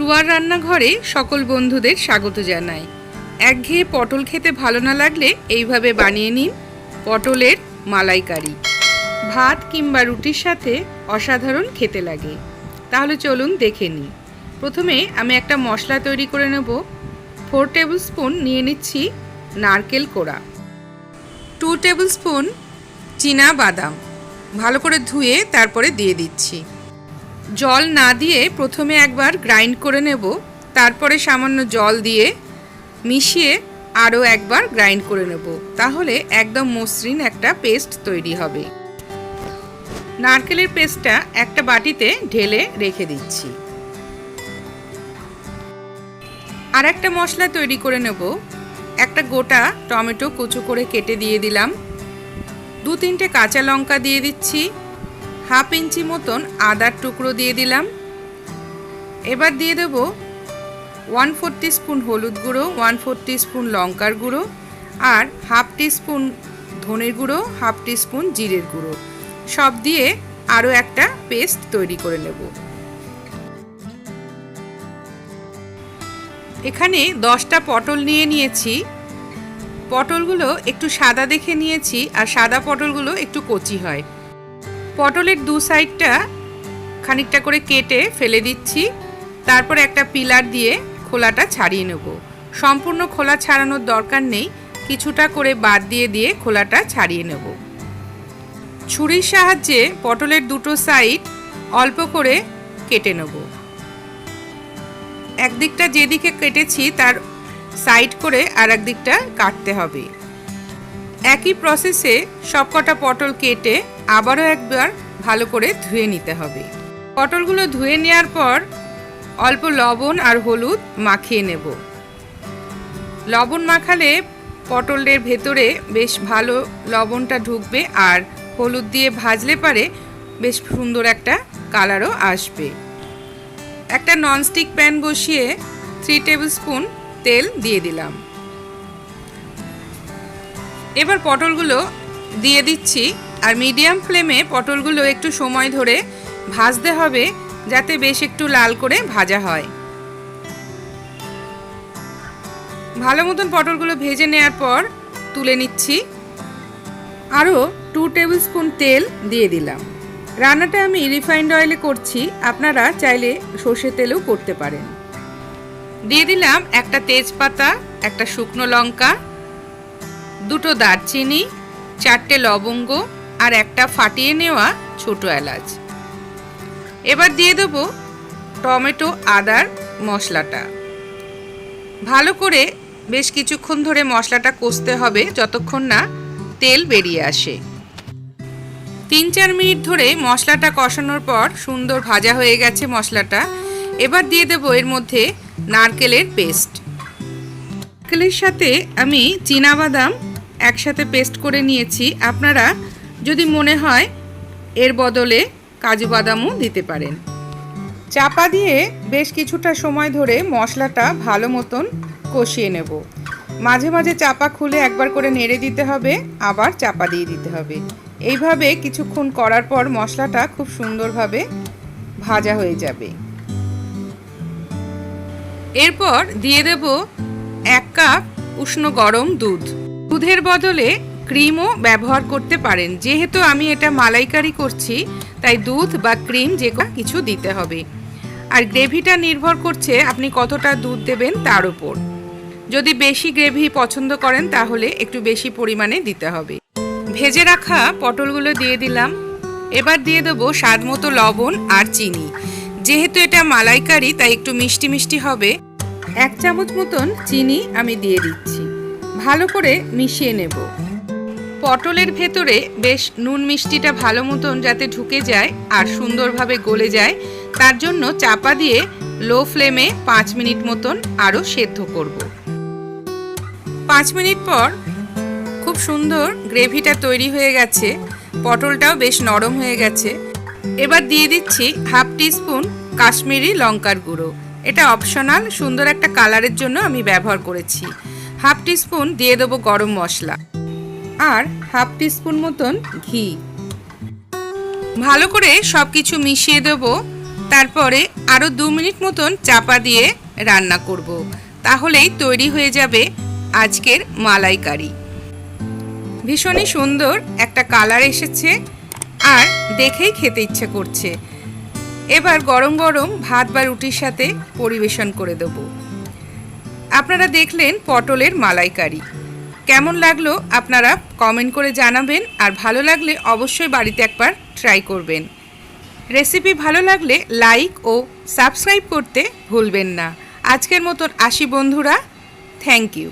টুয়ার রান্নাঘরে সকল বন্ধুদের স্বাগত জানাই। একঘেয়ে পটল খেতে ভালো না লাগলে এইভাবে বানিয়ে নিন পটলের মালাইকারি। ভাত কিংবা রুটির সাথে অসাধারণ খেতে লাগে। তাহলে চলুন দেখে নিই। প্রথমে আমি একটা মশলা তৈরি করে নেব। 4 টেবিল স্পুন নিয়ে নিচ্ছি নারকেল কোড়া, 2 টেবিল স্পুন চীনা বাদাম ভালো করে ধুয়ে তারপরে দিয়ে দিচ্ছি। জল না দিয়ে প্রথমে একবার গ্রাইন্ড করে নেব, তারপরে সামান্য জল দিয়ে মিশিয়ে আরও একবার গ্রাইন্ড করে নেব, তাহলে একদম মসৃণ একটা পেস্ট তৈরি হবে। নারকেলের পেস্টটা একটা বাটিতে ঢেলে রেখে দিচ্ছি। আর একটা মশলা তৈরি করে নেব। একটা গোটা টমেটো কুচো করে কেটে দিয়ে দিলাম, 2-3টে কাঁচা লঙ্কা দিয়ে দিচ্ছি, 1/2 ইঞ্চি মতন আদার টুকরো দিয়ে দিলাম। এবার দিয়ে দেব 1/4 টিস্পুন হলুদ গুঁড়ো, 1/4 টিস্পুন লঙ্কার গুঁড়ো আর 1/2 টিস্পুন ধনের গুঁড়ো, 1/2 টিস্পুন জিরের গুঁড়ো, সব দিয়ে আরও একটা পেস্ট তৈরি করে নেব। এখানে 10টা পটল নিয়ে নিয়েছি। পটলগুলো একটু সাদা দেখে নিয়েছি, আর সাদা পটলগুলো একটু কচি হয়। পটলের দু সাইডটা খানিকটা করে কেটে ফেলে দিচ্ছি, তারপর একটা পিলার দিয়ে খোলাটা ছাড়িয়ে নেব। সম্পূর্ণ খোলা ছাড়ানোর দরকার নেই, কিছুটা করে বাদ দিয়ে দিয়ে খোলাটা ছাড়িয়ে নেব। ছুরির সাহায্যে পটলের দুটো সাইড অল্প করে কেটে নেব। একদিকটা যেদিকে কেটেছি তার সাইড করে আর একদিকটা কাটতে হবে। একই প্রসেসে সবকটা পটল কেটে আবারও একবার ভালো করে ধুয়ে নিতে হবে। পটলগুলো ধুয়ে নেওয়ার পর অল্প লবণ আর হলুদ মাখিয়ে নেব। লবণ মাখালে পটলের ভেতরে বেশ ভালো লবণটা ঢুকবে, আর হলুদ দিয়ে ভাজলে পারে বেশ সুন্দর একটা কালারও আসবে। একটা ননস্টিক প্যান বসিয়ে 3 টেবিল স্পুন তেল দিয়ে দিলাম। এবার পটলগুলো দিয়ে দিচ্ছি, আর মিডিয়াম ফ্লেমে পটলগুলো একটু সময় ধরে ভাজতে হবে, যাতে বেশ একটু লাল করে ভাজা হয়। ভালো মতন পটলগুলো ভেজে নেওয়ার পর তুলে নিচ্ছি। আরও 2 টেবিল স্পুন তেল দিয়ে দিলাম। রান্নাটা আমি রিফাইন্ড অয়েলে করছি, আপনারা চাইলে সর্ষে তেলেও করতে পারেন। দিয়ে দিলাম একটা তেজপাতা, একটা শুকনো লঙ্কা, 2টো দারচিনি, 4টে লবঙ্গ আর একটা ফাটিয়ে নেওয়া ছোট এলাচ। এবার দিয়ে দেব টমেটো আদার মশলাটা। ভালো করে বেশ কিছুক্ষণ ধরে মশলাটা কষতে হবে, যতক্ষণ না তেল বেরিয়ে আসে। 3-4 মিনিট ধরে মশলাটা কষানোর পর সুন্দর ভাজা হয়ে গেছে মশলাটা। এবার দিয়ে দেব এর মধ্যে নারকেলের পেস্ট। নারকেলের সাথে আমি চীনাবাদাম একসাথে পেস্ট করে নিয়েছি। আপনারা যদি মনে হয় এর বদলে কাজু বাদামও দিতে পারেন। চাপা দিয়ে বেশ কিছুটা সময় ধরে মশলাটা ভালো মতন কষিয়ে নেব। মাঝে মাঝে চাপা খুলে একবার করে নেড়ে দিতে হবে, আবার চাপা দিয়ে দিতে হবে। এইভাবে কিছুক্ষণ করার পর মশলাটা খুব সুন্দরভাবে ভাজা হয়ে যাবে। এরপর দিয়ে দেব 1 কাপ উষ্ণ গরম দুধ। দুধের বদলে ক্রিমও ব্যবহার করতে পারেন। যেহেতু আমি এটা মালাইকারি করছি, তাই দুধ বা ক্রিম যে কিছু দিতে হবে। আর গ্রেভিটা নির্ভর করছে আপনি কতটা দুধ দেবেন তার উপর। যদি বেশি গ্রেভি পছন্দ করেন তাহলে একটু বেশি পরিমাণে দিতে হবে। ভেজে রাখা পটলগুলো দিয়ে দিলাম। এবার দিয়ে দেবো স্বাদ মতো লবণ আর চিনি। যেহেতু এটা মালাইকারি তাই একটু মিষ্টি মিষ্টি হবে। 1 চামচ মতন চিনি আমি দিয়ে দিচ্ছি। ভালো করে মিশিয়ে নেব। পটলের ভেতরে বেশ নুন মিষ্টিটা ভালো মতন যাতে ঢুকে যায় আর সুন্দরভাবে গলে যায়, তার জন্য চাপা দিয়ে লো ফ্লেমে 5 মিনিট মতন আরও সেদ্ধ করব। 5 মিনিট পর খুব সুন্দর গ্রেভিটা তৈরি হয়ে গেছে, পটলটাও বেশ নরম হয়ে গেছে। এবার দিয়ে দিচ্ছি 1/2 টিস্পুন কাশ্মীরি লঙ্কার গুঁড়ো। এটা অপশনাল, সুন্দর একটা কালারের জন্য আমি ব্যবহার করেছি। 1/2 টিস্পুন দিয়ে দেবো গরম মশলা আর 1/2 টিস্পুন মতন ঘি। ভালো করে সব কিছু মিশিয়ে দেবো তারপরে আরও 2 মিনিট মতন চাপা দিয়ে রান্না করব। তাহলেই তৈরি হয়ে যাবে আজকের মালাইকারি। ভীষণই সুন্দর একটা কালার এসেছে আর দেখেই খেতে ইচ্ছে করছে। এবার গরম গরম ভাত বা রুটির সাথে পরিবেশন করে দেব। আপনারা দেখলেন পটলের মালাইকারি। কেমন লাগলো আপনারা কমেন্ট করে জানাবেন, আর ভালো লাগলে অবশ্যই বাড়িতে একবার ট্রাই করবেন। রেসিপি ভালো লাগলে লাইক ও সাবস্ক্রাইব করতে ভুলবেন না। আজকের মতন আসি বন্ধুরা, থ্যাংক ইউ।